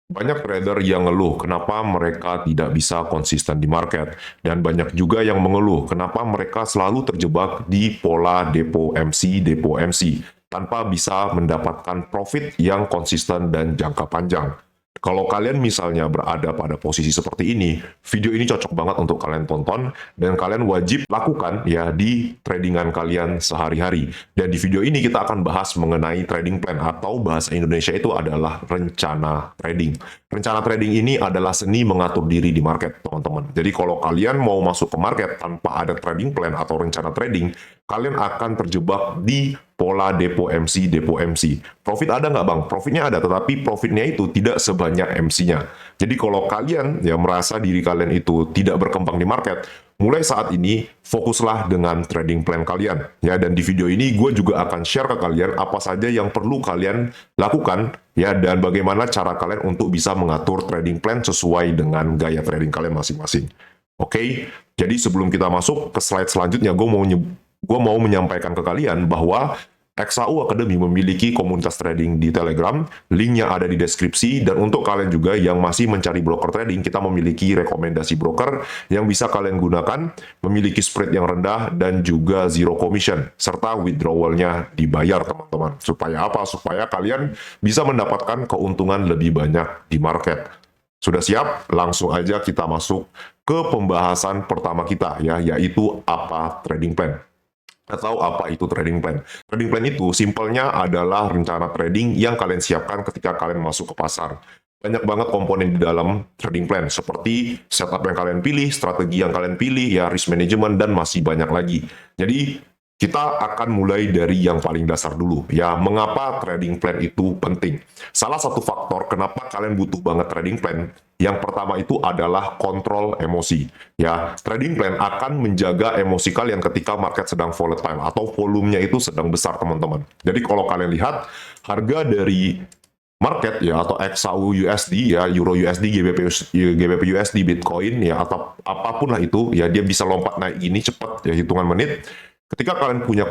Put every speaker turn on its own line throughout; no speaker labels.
Banyak trader yang ngeluh kenapa mereka tidak bisa konsisten di market. Dan banyak juga yang mengeluh kenapa mereka selalu terjebak di pola depo MC, tanpa bisa mendapatkan profit yang konsisten dan jangka panjang. Kalau kalian misalnya berada pada posisi seperti ini, video ini cocok banget untuk kalian tonton dan kalian wajib lakukan ya di tradingan kalian sehari-hari. Dan di video ini kita akan bahas mengenai trading plan atau bahasa Indonesia itu adalah rencana trading. Rencana trading ini adalah seni mengatur diri di market, teman-teman. Jadi kalau kalian mau masuk ke market tanpa ada trading plan atau rencana trading, kalian akan terjebak di pola depo MC, depo MC. Profit ada nggak bang? Profitnya ada, tetapi profitnya itu tidak sebanyak MC-nya. Jadi kalau kalian ya merasa diri kalian itu tidak berkembang di market, mulai saat ini fokuslah dengan trading plan kalian. Ya, dan di video ini gue juga akan share ke kalian apa saja yang perlu kalian lakukan ya, dan bagaimana cara kalian untuk bisa mengatur trading plan sesuai dengan gaya trading kalian masing-masing. Oke, jadi sebelum kita masuk ke slide selanjutnya, gue mau menyampaikan ke kalian bahwa XAU Academy memiliki komunitas trading di Telegram, linknya ada di deskripsi, dan untuk kalian juga yang masih mencari broker trading, kita memiliki rekomendasi broker yang bisa kalian gunakan, memiliki spread yang rendah, dan juga zero commission, serta withdrawal-nya dibayar teman-teman. Supaya apa? Supaya kalian bisa mendapatkan keuntungan lebih banyak di market. Sudah siap? Langsung aja kita masuk ke pembahasan pertama kita ya, yaitu apa trading plan atau apa itu trading plan. Trading plan itu simpelnya adalah rencana trading yang kalian siapkan ketika kalian masuk ke pasar. Banyak banget komponen di dalam trading plan, seperti setup yang kalian pilih, strategi yang kalian pilih, ya risk management, dan masih banyak lagi. Jadi, kita akan mulai dari yang paling dasar dulu, ya, mengapa trading plan itu penting. Salah satu faktor kenapa kalian butuh banget trading plan, yang pertama itu adalah kontrol emosi. Ya, trading plan akan menjaga emosi kalian ketika market sedang volatile atau volumenya itu sedang besar, teman-teman. Jadi kalau kalian lihat harga dari market ya, atau XAU USD ya, Euro USD, GBP USD, Bitcoin ya, atau apapun lah itu ya, dia bisa lompat naik gini cepat ya, hitungan menit. Ketika kalian punya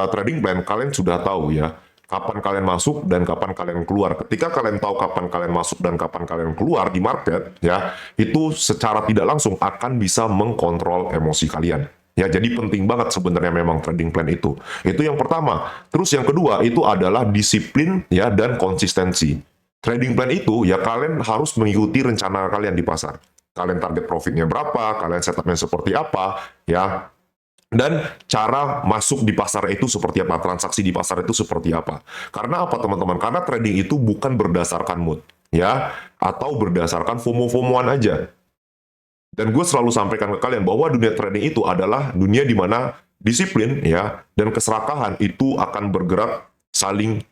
trading plan, kalian sudah tahu ya kapan kalian masuk dan kapan kalian keluar. Ketika kalian tahu kapan kalian masuk dan kapan kalian keluar di market, ya, itu secara tidak langsung akan bisa mengkontrol emosi kalian. Ya, jadi penting banget sebenarnya memang trading plan itu. Itu yang pertama. Terus yang kedua itu adalah disiplin ya dan konsistensi. Trading plan itu ya kalian harus mengikuti rencana kalian di pasar. Kalian target profitnya berapa, kalian setupnya seperti apa, ya, dan cara masuk di pasar itu seperti apa, transaksi di pasar itu seperti apa. Karena apa teman-teman? Karena trading itu bukan berdasarkan mood, ya, atau berdasarkan FOMO-FOMOan aja. Dan gue selalu sampaikan ke kalian bahwa dunia trading itu adalah dunia di mana disiplin ya dan keserakahan itu akan bergerak saling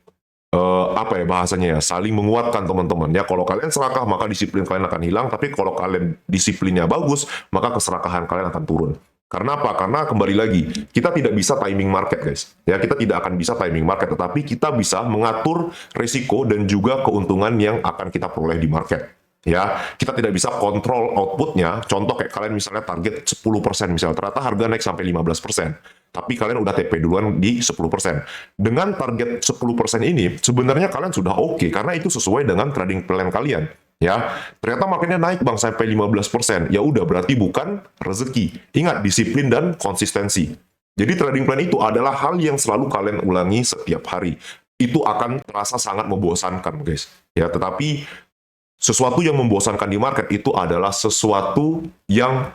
apa ya bahasanya ya, saling menguatkan teman-teman ya. Kalau kalian serakah maka disiplin kalian akan hilang, tapi kalau kalian disiplinnya bagus maka keserakahan kalian akan turun. Karena apa? Karena kembali lagi, kita tidak bisa timing market, guys. Ya, kita tidak akan bisa timing market, tetapi kita bisa mengatur risiko dan juga keuntungan yang akan kita peroleh di market. Ya, kita tidak bisa kontrol outputnya. Contoh kayak kalian misalnya target 10%, misalnya ternyata harga naik sampai 15%. Tapi kalian udah TP duluan di 10%. Dengan target 10% ini, sebenarnya kalian sudah oke, karena itu sesuai dengan trading plan kalian. Ya, ternyata marketnya naik bang sampai 15%. Ya udah, berarti bukan rezeki. Ingat, disiplin dan konsistensi. Jadi trading plan itu adalah hal yang selalu kalian ulangi setiap hari. Itu akan terasa sangat membosankan, guys. Ya, tetapi sesuatu yang membosankan di market itu adalah sesuatu yang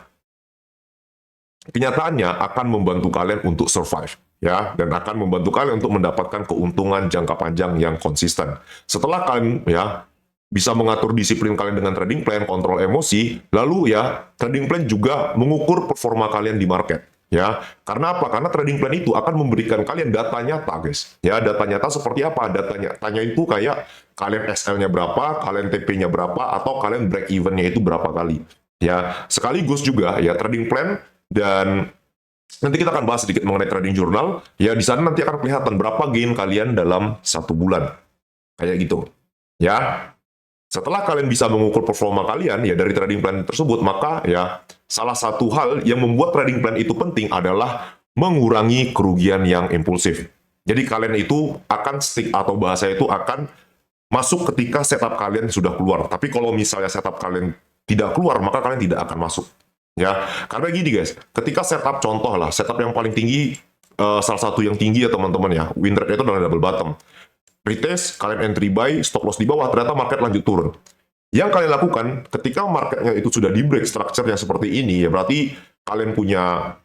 kenyataannya akan membantu kalian untuk survive, ya, dan akan membantu kalian untuk mendapatkan keuntungan jangka panjang yang konsisten. Setelah kalian ya bisa mengatur disiplin kalian dengan trading plan, kontrol emosi, lalu ya trading plan juga mengukur performa kalian di market. Ya, karena apa? Karena trading plan itu akan memberikan kalian data nyata, guys. Ya, data nyata seperti apa? Data nyatanya itu kayak kalian SL-nya berapa, kalian TP-nya berapa, atau kalian break even-nya itu berapa kali. Ya, sekaligus juga ya trading plan, dan nanti kita akan bahas sedikit mengenai trading journal. Ya, di sana nanti akan kelihatan berapa gain kalian dalam 1 bulan. Kayak gitu. Ya, setelah kalian bisa mengukur performa kalian ya dari trading plan tersebut, maka ya salah satu hal yang membuat trading plan itu penting adalah mengurangi kerugian yang impulsif. Jadi kalian itu akan stick, atau bahasa itu akan masuk ketika setup kalian sudah keluar. Tapi kalau misalnya setup kalian tidak keluar, maka kalian tidak akan masuk. Ya, karena gini guys, ketika setup contoh lah, setup yang paling tinggi, salah satu yang tinggi ya teman-teman ya, win rate itu adalah double bottom. Retest, kalian entry buy, stop loss di bawah, ternyata market lanjut turun. Yang kalian lakukan ketika marketnya itu sudah di break structure-nya seperti ini, ya berarti kalian punya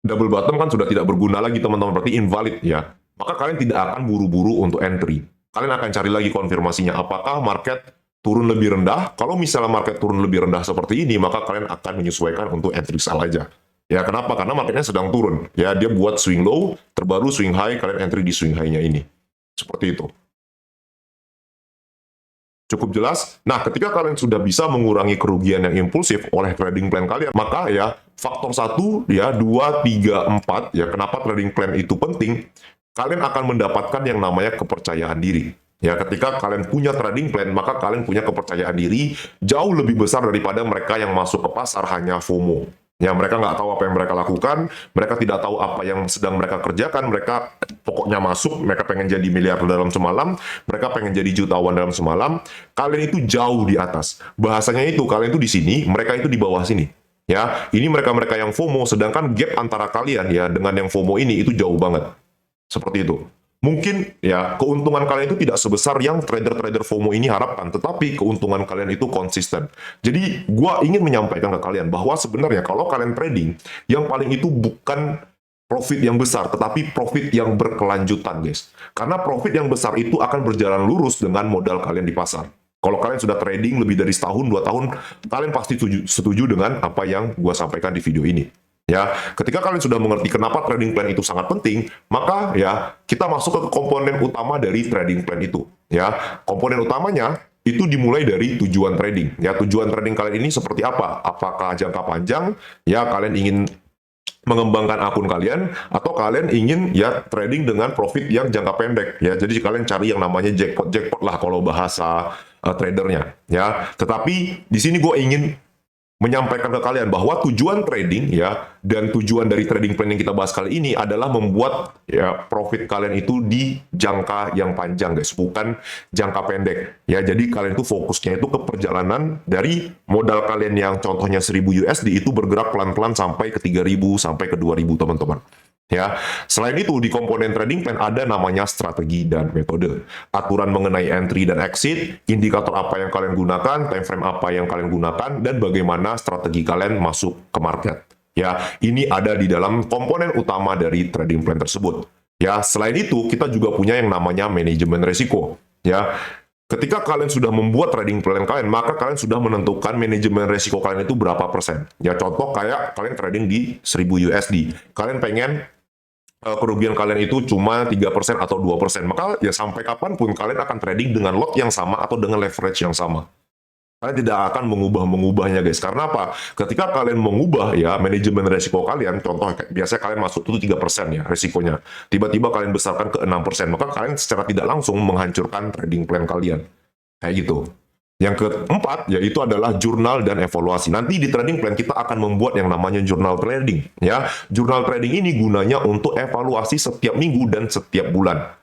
double bottom kan sudah tidak berguna lagi teman-teman, berarti invalid ya. Maka kalian tidak akan buru-buru untuk entry. Kalian akan cari lagi konfirmasinya, apakah market turun lebih rendah. Kalau misalnya market turun lebih rendah seperti ini, maka kalian akan menyesuaikan untuk entry sell aja. Ya, kenapa? Karena marketnya sedang turun. Ya, dia buat swing low, terbaru swing high, kalian entry di swing high-nya ini. Seperti itu. Cukup jelas? Nah, ketika kalian sudah bisa mengurangi kerugian yang impulsif oleh trading plan kalian, maka ya faktor 1, ya 2, 3, 4, ya kenapa trading plan itu penting, kalian akan mendapatkan yang namanya kepercayaan diri. Ya, ketika kalian punya trading plan, maka kalian punya kepercayaan diri jauh lebih besar daripada mereka yang masuk ke pasar hanya FOMO. Ya, mereka nggak tahu apa yang mereka lakukan, mereka tidak tahu apa yang sedang mereka kerjakan, mereka pokoknya masuk, mereka pengen jadi miliarder dalam semalam, mereka pengen jadi jutawan dalam semalam, kalian itu jauh di atas. Bahasanya itu, kalian itu di sini, mereka itu di bawah sini. Ya, ini mereka-mereka yang FOMO, sedangkan gap antara kalian ya dengan yang FOMO ini itu jauh banget. Seperti itu. Mungkin ya keuntungan kalian itu tidak sebesar yang trader-trader FOMO ini harapkan, tetapi keuntungan kalian itu konsisten. Jadi gua ingin menyampaikan ke kalian bahwa sebenarnya kalau kalian trading, yang paling itu bukan profit yang besar, tetapi profit yang berkelanjutan guys. Karena profit yang besar itu akan berjalan lurus dengan modal kalian di pasar. Kalau kalian sudah trading lebih dari setahun, 2 tahun, kalian pasti setuju dengan apa yang gua sampaikan di video ini. Ya, ketika kalian sudah mengerti kenapa trading plan itu sangat penting, maka ya kita masuk ke komponen utama dari trading plan itu. Ya, komponen utamanya itu dimulai dari tujuan trading. Ya, tujuan trading kalian ini seperti apa? Apakah jangka panjang? Ya, kalian ingin mengembangkan akun kalian atau kalian ingin ya trading dengan profit yang jangka pendek ya. Jadi kalian cari yang namanya jackpot lah kalau bahasa tradernya ya. Tetapi di sini gue ingin menyampaikan ke kalian bahwa tujuan trading ya dan tujuan dari trading plan yang kita bahas kali ini adalah membuat ya profit kalian itu di jangka yang panjang guys, bukan jangka pendek ya. Jadi kalian itu fokusnya itu ke perjalanan dari modal kalian yang contohnya 1000 USD itu bergerak pelan-pelan sampai ke 3000 sampai ke 2000 teman-teman. Ya, selain itu di komponen trading plan ada namanya strategi dan metode. Aturan mengenai entry dan exit, indikator apa yang kalian gunakan, time frame apa yang kalian gunakan, dan bagaimana strategi kalian masuk ke market. Ya, ini ada di dalam komponen utama dari trading plan tersebut. Ya, selain itu kita juga punya yang namanya manajemen risiko. Ya, ketika kalian sudah membuat trading plan kalian, maka kalian sudah menentukan manajemen risiko kalian itu berapa persen. Ya, contoh kayak kalian trading di 1000 USD. Kalian pengen kerugian kalian itu cuma 3% atau 2%. Maka ya sampai kapanpun kalian akan trading dengan lot yang sama atau dengan leverage yang sama. Kalian tidak akan mengubah-mengubahnya guys. Karena apa? Ketika kalian mengubah ya manajemen resiko kalian, contoh biasanya kalian masuk itu 3% ya resikonya. Tiba-tiba kalian besarkan ke 6%, maka kalian secara tidak langsung menghancurkan trading plan kalian. Kayak gitu. Yang keempat, yaitu adalah jurnal dan evaluasi. Nanti di trading plan kita akan membuat yang namanya jurnal trading. Ya, jurnal trading ini gunanya untuk evaluasi setiap minggu dan setiap bulan.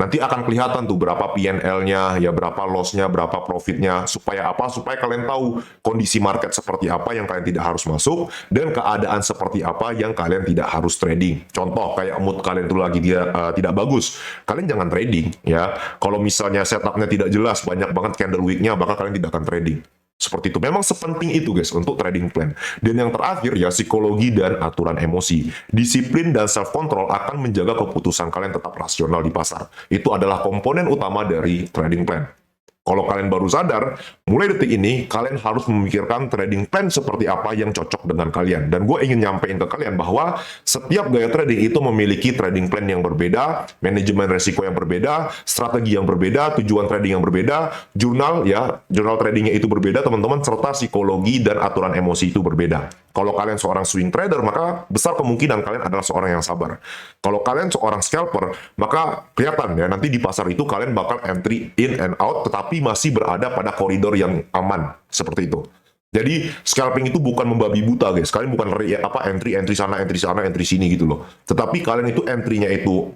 Nanti akan kelihatan tuh berapa PNL-nya, ya berapa loss-nya, berapa profit-nya. Supaya apa? Supaya kalian tahu kondisi market seperti apa yang kalian tidak harus masuk, dan keadaan seperti apa yang kalian tidak harus trading. Contoh, kayak mood kalian itu lagi tidak bagus. Kalian jangan trading, ya. Kalau misalnya setup-nya tidak jelas, banyak banget candle week-nya, maka kalian tidak akan trading. Seperti itu. Memang sepenting itu guys untuk trading plan. Dan yang terakhir ya psikologi dan aturan emosi. Disiplin dan self control akan menjaga keputusan kalian tetap rasional di pasar. Itu adalah komponen utama dari trading plan. Kalau kalian baru sadar, mulai detik ini, kalian harus memikirkan trading plan seperti apa yang cocok dengan kalian. Dan gue ingin nyampein ke kalian bahwa setiap gaya trading itu memiliki trading plan yang berbeda, manajemen resiko yang berbeda, strategi yang berbeda, tujuan trading yang berbeda, jurnal tradingnya itu berbeda teman-teman, serta psikologi dan aturan emosi itu berbeda. Kalau kalian seorang swing trader, maka besar kemungkinan kalian adalah seorang yang sabar. Kalau kalian seorang scalper, maka kelihatan ya, nanti di pasar itu kalian bakal entry in and out, tetapi masih berada pada koridor yang aman. Seperti itu. Jadi, scalping itu bukan membabi buta, guys. Kalian bukan entry sana, entry sana, entry sini gitu loh. Tetapi kalian itu entry-nya itu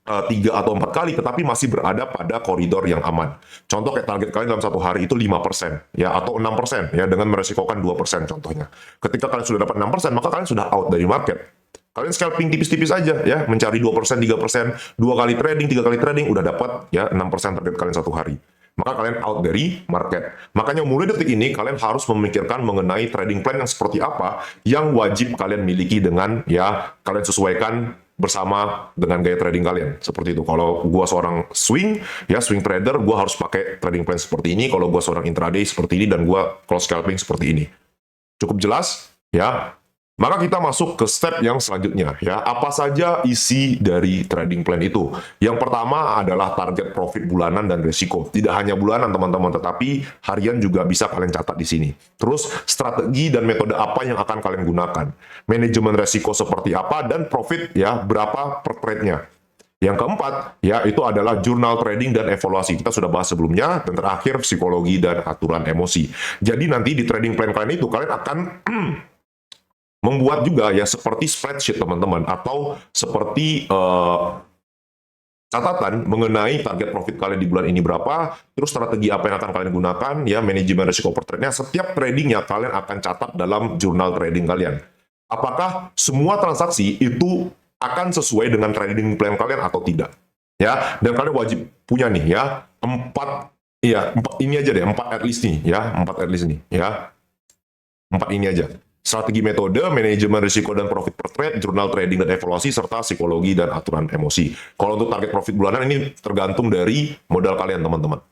3 atau 4 kali, tetapi masih berada pada koridor yang aman. Contoh kayak target kalian dalam satu hari itu 5%, ya, atau 6%, ya, dengan meresikokan 2% contohnya. Ketika kalian sudah dapat 6%, maka kalian sudah out dari market. Kalian scalping tipis-tipis aja, ya, mencari 2%, 3%, 2 kali trading, 3 kali trading, udah dapat, ya, 6% target kalian satu hari. Maka kalian out dari market. Makanya mulai detik ini, kalian harus memikirkan mengenai trading plan yang seperti apa, yang wajib kalian miliki dengan, ya, kalian sesuaikan bersama dengan gaya trading kalian. Seperti itu. Kalau gua seorang swing, ya, swing trader, gua harus pakai trading plan seperti ini. Kalau gua seorang intraday seperti ini, dan gua kalau scalping seperti ini. Cukup jelas? Ya. Maka kita masuk ke step yang selanjutnya, ya. Apa saja isi dari trading plan itu? Yang pertama adalah target profit bulanan dan risiko. Tidak hanya bulanan, teman-teman, tetapi harian juga bisa kalian catat di sini. Terus, strategi dan metode apa yang akan kalian gunakan? Manajemen risiko seperti apa, dan profit, ya, berapa per trade-nya. Yang keempat, ya, itu adalah jurnal trading dan evaluasi. Kita sudah bahas sebelumnya. Dan terakhir, psikologi dan aturan emosi. Jadi nanti di trading plan kalian itu, kalian akan membuat juga, ya, seperti spreadsheet, teman-teman, atau seperti catatan mengenai target profit kalian di bulan ini berapa, terus strategi apa yang akan kalian gunakan, ya, manajemen risiko per trade-nya. Setiap tradingnya kalian akan catat dalam jurnal trading kalian. Apakah semua transaksi itu akan sesuai dengan trading plan kalian atau tidak? Ya, dan kalian wajib punya nih, ya, 4 ini aja deh, 4 at least nih, ya, 4 at least nih, ya. 4 ini aja. Strategi metode, manajemen risiko dan profit per trade, jurnal trading dan evaluasi, serta psikologi dan aturan emosi. Kalau untuk target profit bulanan ini tergantung dari modal kalian, teman-teman.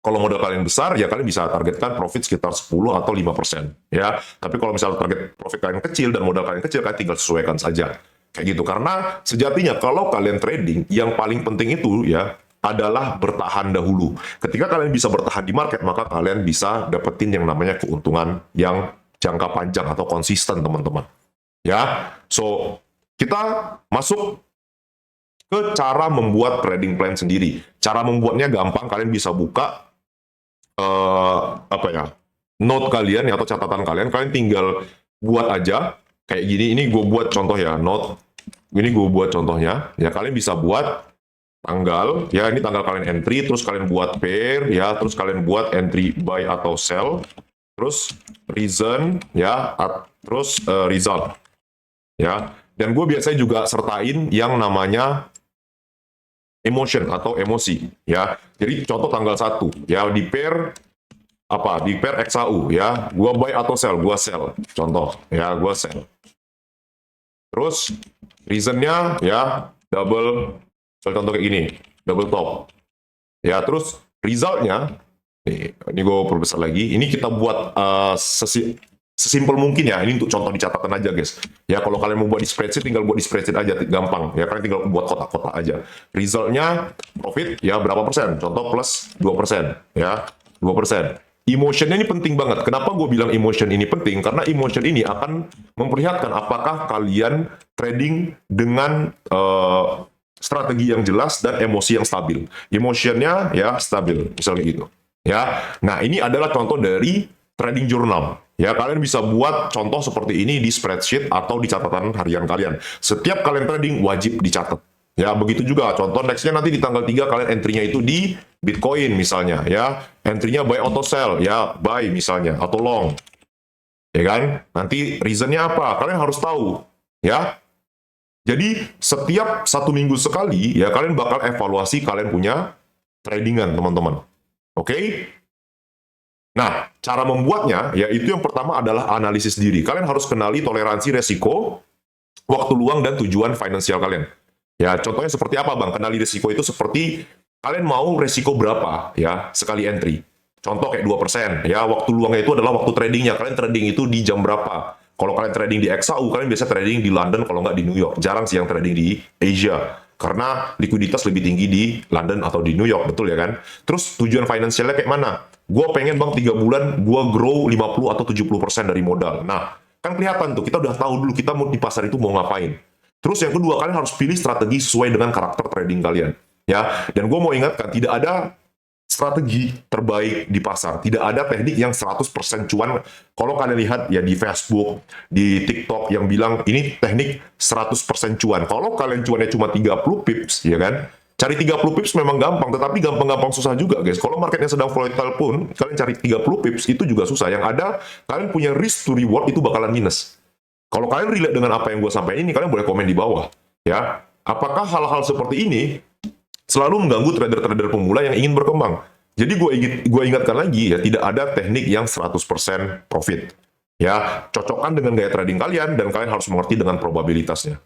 Kalau modal kalian besar, ya kalian bisa targetkan profit sekitar 10 atau 5%. Ya. Tapi kalau misalnya target profit kalian kecil dan modal kalian kecil, kalian tinggal sesuaikan saja. Kayak gitu. Karena sejatinya kalau kalian trading, yang paling penting itu, ya, adalah bertahan dahulu. Ketika kalian bisa bertahan di market, maka kalian bisa dapetin yang namanya keuntungan yang jangka panjang atau konsisten, teman-teman. Ya, so kita masuk ke cara membuat trading plan sendiri. Cara membuatnya gampang, kalian bisa buka note kalian, ya, atau catatan kalian. Kalian tinggal buat aja kayak gini. Ini gue buat contoh, ya, note. Ini gue buat contohnya. Ya, kalian bisa buat tanggal, ya, ini tanggal kalian entry, terus kalian buat pair, ya, terus kalian buat entry buy atau sell. Terus reason, ya, terus result, ya. Dan gue biasanya juga sertain yang namanya emotion atau emosi, ya. Jadi contoh tanggal 1, ya, di pair XAU, ya, gue buy atau sell, gue sell, contoh, ya, gue sell. Terus reasonnya, ya, double, contoh kayak gini, double top, ya. Terus resultnya, ini gue perbesar lagi. Ini kita buat sesimpel mungkin, ya. Ini untuk contoh di catatan aja, guys. Ya, kalau kalian mau buat di spreadsheet, tinggal buat di spreadsheet aja, gampang. Ya, kalian tinggal buat kotak-kotak aja. Resultnya profit, ya, berapa persen? Contoh plus 2%, ya, 2%. Emotionnya ini penting banget. Kenapa gue bilang emotion ini penting? Karena emotion ini akan memperlihatkan apakah kalian trading dengan strategi yang jelas dan emosi yang stabil. Emotionnya, ya, stabil, misalnya gitu. Ya, nah, ini adalah contoh dari trading journal. Ya, kalian bisa buat contoh seperti ini di spreadsheet atau di catatan harian kalian. Setiap kalian trading wajib dicatat. Ya, begitu juga. Contoh nextnya nanti di tanggal 3 kalian entry-nya itu di Bitcoin misalnya, ya. Entry-nya buy atau sell, ya, buy misalnya, atau long. Ya kan? Nanti reason-nya apa? Kalian harus tahu, ya. Jadi, setiap 1 minggu sekali, ya, kalian bakal evaluasi kalian punya tradingan, teman-teman. Oke? Nah, cara membuatnya, ya, itu yang pertama adalah analisis diri. Kalian harus kenali toleransi resiko, waktu luang, dan tujuan finansial kalian. Ya, contohnya seperti apa, Bang? Kenali resiko itu seperti kalian mau resiko berapa, ya, sekali entry. Contoh kayak 2%, ya, waktu luangnya itu adalah waktu tradingnya. Kalian trading itu di jam berapa? Kalau kalian trading di XAU, kalian biasa trading di London, kalau nggak di New York. Jarang sih yang trading di Asia. Karena likuiditas lebih tinggi di London atau di New York, betul ya kan? Terus tujuan finansialnya kayak mana? Gue pengen, Bang, 3 bulan gue grow 50 atau 70% dari modal. Nah, kan kelihatan tuh, kita udah tahu dulu kita mau di pasar itu mau ngapain. Terus yang kedua, kalian harus pilih strategi sesuai dengan karakter trading kalian. Ya, dan gue mau ingatkan, tidak ada strategi terbaik di pasar. Tidak ada teknik yang 100% cuan. Kalau kalian lihat ya di Facebook, di TikTok yang bilang ini teknik 100% cuan. Kalau kalian cuannya cuma 30 pips, ya kan? Cari 30 pips memang gampang, tetapi gampang-gampang susah juga, guys. Kalau marketnya sedang volatile pun, kalian cari 30 pips itu juga susah. Yang ada, kalian punya risk to reward itu bakalan minus. Kalau kalian relate dengan apa yang gue sampaikan ini, kalian boleh komen di bawah. Ya, apakah hal-hal seperti ini selalu mengganggu trader-trader pemula yang ingin berkembang? Jadi gue ingatkan lagi ya, tidak ada teknik yang 100% profit. Ya, cocokkan dengan gaya trading kalian dan kalian harus mengerti dengan probabilitasnya.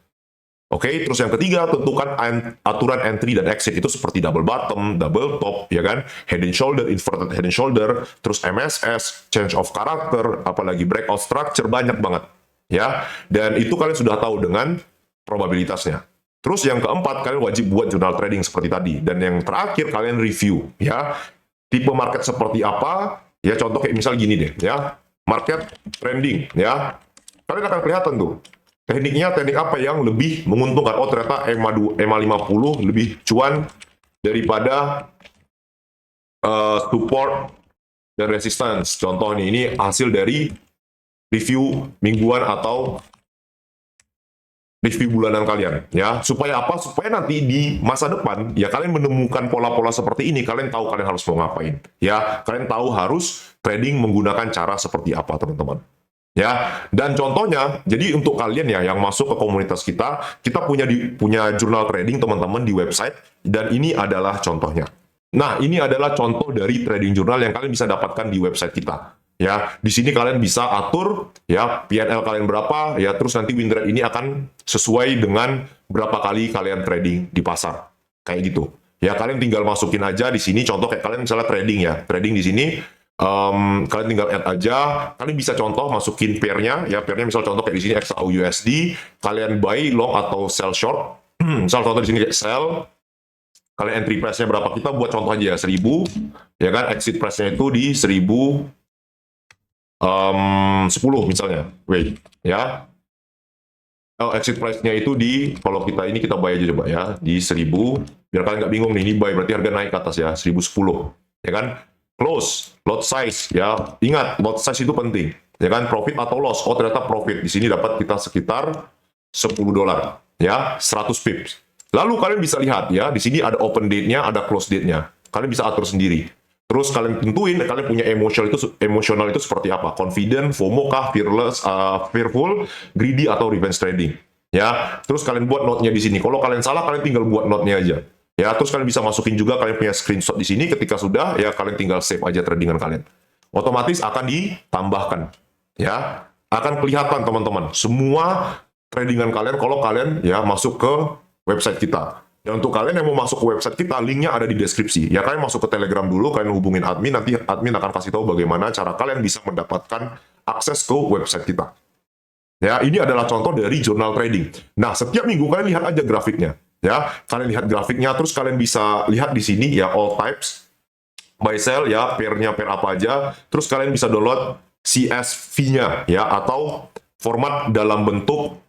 Oke, terus yang ketiga, tentukan aturan entry dan exit itu seperti double bottom, double top, ya kan? Head and shoulder, inverted head and shoulder, terus MSS, change of character, apalagi breakout structure, banyak banget. Ya, dan itu kalian sudah tahu dengan probabilitasnya. Terus yang keempat, kalian wajib buat jurnal trading seperti tadi. Dan yang terakhir, kalian review, ya. Tipe market seperti apa, ya contoh kayak misal gini deh, ya. Market trending, ya. Kalian akan kelihatan tuh. Tekniknya teknik apa yang lebih menguntungkan? Oh, ternyata EMA 50 lebih cuan daripada support dan resistance. Contoh nih, ini hasil dari review mingguan atau review bulanan kalian. Ya, supaya apa? Supaya nanti di masa depan, ya kalian menemukan pola-pola seperti ini, kalian tahu kalian harus mau ngapain. Ya, kalian tahu harus trading menggunakan cara seperti apa, teman-teman. Ya, dan contohnya, jadi untuk kalian ya yang masuk ke komunitas kita punya jurnal trading teman-teman di website, dan ini adalah contohnya. Nah, ini adalah contoh dari trading jurnal yang kalian bisa dapatkan di website kita. Ya, di sini kalian bisa atur ya PNL kalian berapa, ya terus nanti win rate ini akan sesuai dengan berapa kali kalian trading di pasar. Kayak gitu. Ya, kalian tinggal masukin aja di sini contoh kayak kalian misalnya trading ya. Trading di sini kalian tinggal add aja, kalian bisa contoh masukin pairnya, ya pairnya misal contoh kayak di sini XAUUSD, kalian buy long atau sell short. Misal contoh di sini kayak sell, kalian entry price-nya berapa, kita buat contoh aja ya 1000, ya kan, exit price-nya itu di 1010 misalnya, wait, ya. Exit price-nya itu di, kalau kita buy aja coba ya, di 1000, biar kalian nggak bingung nih, ini buy berarti harga naik ke atas ya, 1010, ya kan. Close, lot size, ya. Ingat, lot size itu penting. Ya kan, profit atau loss. Oh, ternyata profit. Di sini dapat kita sekitar $10, ya, 100 pips. Lalu kalian bisa lihat, ya, di sini ada open date-nya, ada close date-nya. Kalian bisa atur sendiri. Terus kalian tentuin, kalian punya emosional itu seperti apa? Confident, FOMO kah, fearless, fearful, greedy, atau revenge trading. Ya, terus kalian buat note-nya di sini. Kalau kalian salah, kalian tinggal buat note-nya aja. Ya, terus kalian bisa masukin juga kalian punya screenshot di sini, ketika sudah ya kalian tinggal save aja tradingan kalian. Otomatis akan ditambahkan. Ya, akan kelihatan teman-teman semua tradingan kalian kalau kalian ya masuk ke website kita. Dan untuk kalian yang mau masuk ke website kita, linknya ada di deskripsi. Ya, kalian masuk ke Telegram dulu, kalian hubungin admin, nanti admin akan kasih tahu bagaimana cara kalian bisa mendapatkan akses ke website kita. Ya, ini adalah contoh dari jurnal trading. Nah, setiap minggu kalian lihat aja grafiknya. Ya, kalian lihat grafiknya, terus kalian bisa lihat di sini ya all types, buy sell ya, pair apa aja. Terus kalian bisa download CSV-nya ya, atau format dalam bentuk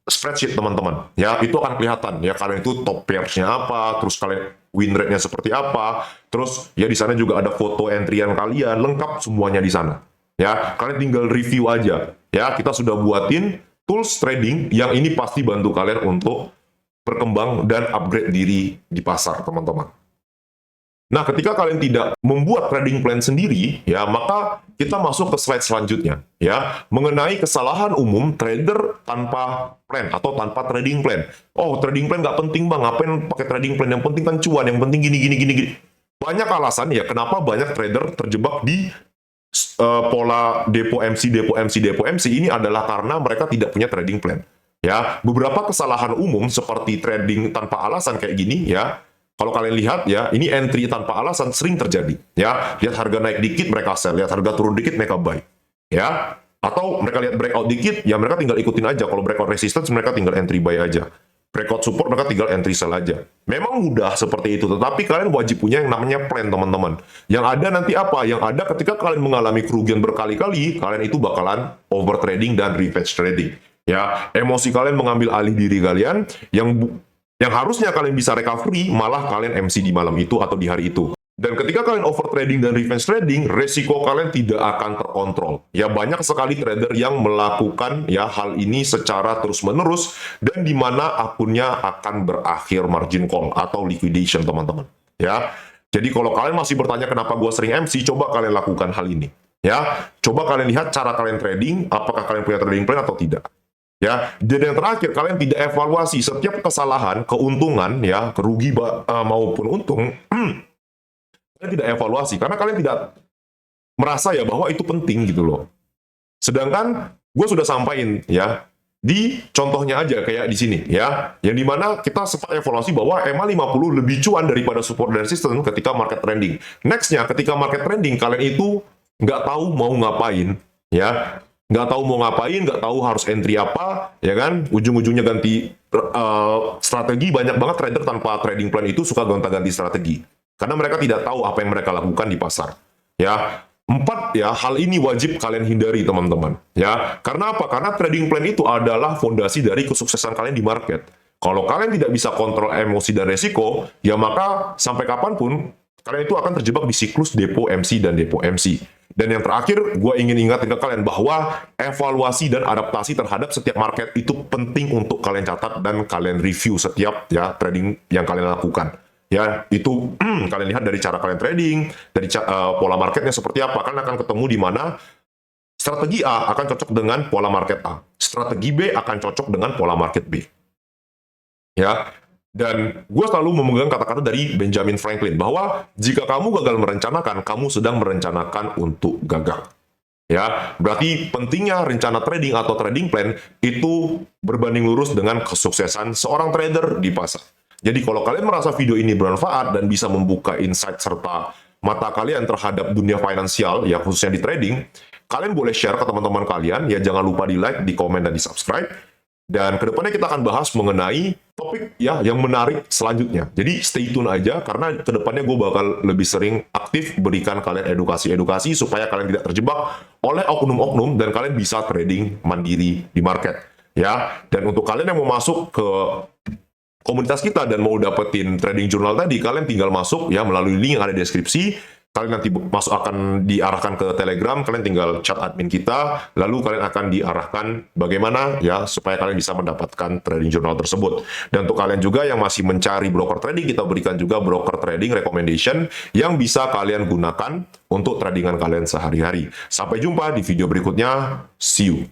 spreadsheet teman-teman. Ya, itu akan kelihatan ya kalian itu top pairs-nya apa, terus kalian win rate-nya seperti apa. Terus ya di sana juga ada foto entryan kalian, lengkap semuanya di sana. Ya, kalian tinggal review aja. Ya, kita sudah buatin tools trading yang ini pasti bantu kalian untuk berkembang dan upgrade diri di pasar, teman-teman. Nah, ketika kalian tidak membuat trading plan sendiri, ya, maka kita masuk ke slide selanjutnya, ya, mengenai kesalahan umum trader tanpa plan atau tanpa trading plan. Oh, trading plan nggak penting bang, ngapain pakai trading plan? Yang penting kan cuan, yang penting gini. Banyak alasan ya, kenapa banyak trader terjebak di pola depo MC ini adalah karena mereka tidak punya trading plan. Ya, beberapa kesalahan umum seperti trading tanpa alasan kayak gini ya. Kalau kalian lihat ya, ini entry tanpa alasan sering terjadi. Ya, lihat harga naik dikit mereka sell, lihat harga turun dikit mereka buy. Ya, atau mereka lihat breakout dikit, ya mereka tinggal ikutin aja. Kalau breakout resistance mereka tinggal entry buy aja. Breakout support mereka tinggal entry sell aja. Memang mudah seperti itu, tetapi kalian wajib punya yang namanya plan, teman-teman. Yang ada nanti apa? Yang ada ketika kalian mengalami kerugian berkali-kali, kalian itu bakalan over trading dan revenge trading. Ya, emosi kalian mengambil alih diri kalian, yang harusnya kalian bisa recovery, malah kalian MC di malam itu atau di hari itu. Dan ketika kalian over trading dan revenge trading, resiko kalian tidak akan terkontrol. Ya, banyak sekali trader yang melakukan ya hal ini secara terus-menerus dan di mana akunnya akan berakhir margin call atau liquidation, teman-teman. Ya. Jadi kalau kalian masih bertanya kenapa gue sering MC, coba kalian lakukan hal ini. Ya, coba kalian lihat cara kalian trading, apakah kalian punya trading plan atau tidak. Ya, dan yang terakhir, kalian tidak evaluasi setiap kesalahan, keuntungan, ya, kerugi maupun untung. Kalian tidak evaluasi karena kalian tidak merasa ya bahwa itu penting gitu loh. Sedangkan gue sudah sampaikan ya di contohnya aja kayak di sini ya, yang dimana kita sempat evaluasi bahwa EMA 50 lebih cuan daripada support dan resistance ketika market trending. Nextnya ketika market trending kalian itu nggak tahu mau ngapain ya, nggak tahu mau ngapain, nggak tahu harus entry apa ya kan, ujung-ujungnya ganti strategi. Banyak banget trader tanpa trading plan itu suka gonta-ganti strategi. Karena mereka tidak tahu apa yang mereka lakukan di pasar. Ya, 4 ya, hal ini wajib kalian hindari, teman-teman. Ya, karena apa? Karena trading plan itu adalah fondasi dari kesuksesan kalian di market. Kalau kalian tidak bisa kontrol emosi dan resiko, ya maka sampai kapanpun kalian itu akan terjebak di siklus depo MC dan depo MC. Dan yang terakhir, gue ingin ingatin ke kalian bahwa evaluasi dan adaptasi terhadap setiap market itu penting untuk kalian catat dan kalian review setiap ya trading yang kalian lakukan. Ya, itu kalian lihat dari cara kalian trading, dari pola marketnya seperti apa. Kalian akan ketemu di mana strategi A akan cocok dengan pola market A. Strategi B akan cocok dengan pola market B. Ya, dan gue selalu memegang kata-kata dari Benjamin Franklin, bahwa jika kamu gagal merencanakan, kamu sedang merencanakan untuk gagal. Ya, berarti pentingnya rencana trading atau trading plan itu berbanding lurus dengan kesuksesan seorang trader di pasar. Jadi kalau kalian merasa video ini bermanfaat dan bisa membuka insight serta mata kalian terhadap dunia finansial, ya khususnya di trading, kalian boleh share ke teman-teman kalian, ya jangan lupa di like, di komen, dan di subscribe. Dan kedepannya kita akan bahas mengenai topik ya yang menarik selanjutnya. Jadi stay tune aja, karena kedepannya gue bakal lebih sering aktif berikan kalian edukasi-edukasi supaya kalian tidak terjebak oleh oknum-oknum dan kalian bisa trading mandiri di market. Ya, dan untuk kalian yang mau masuk ke komunitas kita dan mau dapetin trading journal tadi, kalian tinggal masuk ya melalui link yang ada di deskripsi. Kalian nanti masuk akan diarahkan ke Telegram, kalian tinggal chat admin kita, lalu kalian akan diarahkan bagaimana ya supaya kalian bisa mendapatkan trading journal tersebut. Dan untuk kalian juga yang masih mencari broker trading, kita berikan juga broker trading recommendation yang bisa kalian gunakan untuk tradingan kalian sehari-hari. Sampai jumpa di video berikutnya. See you.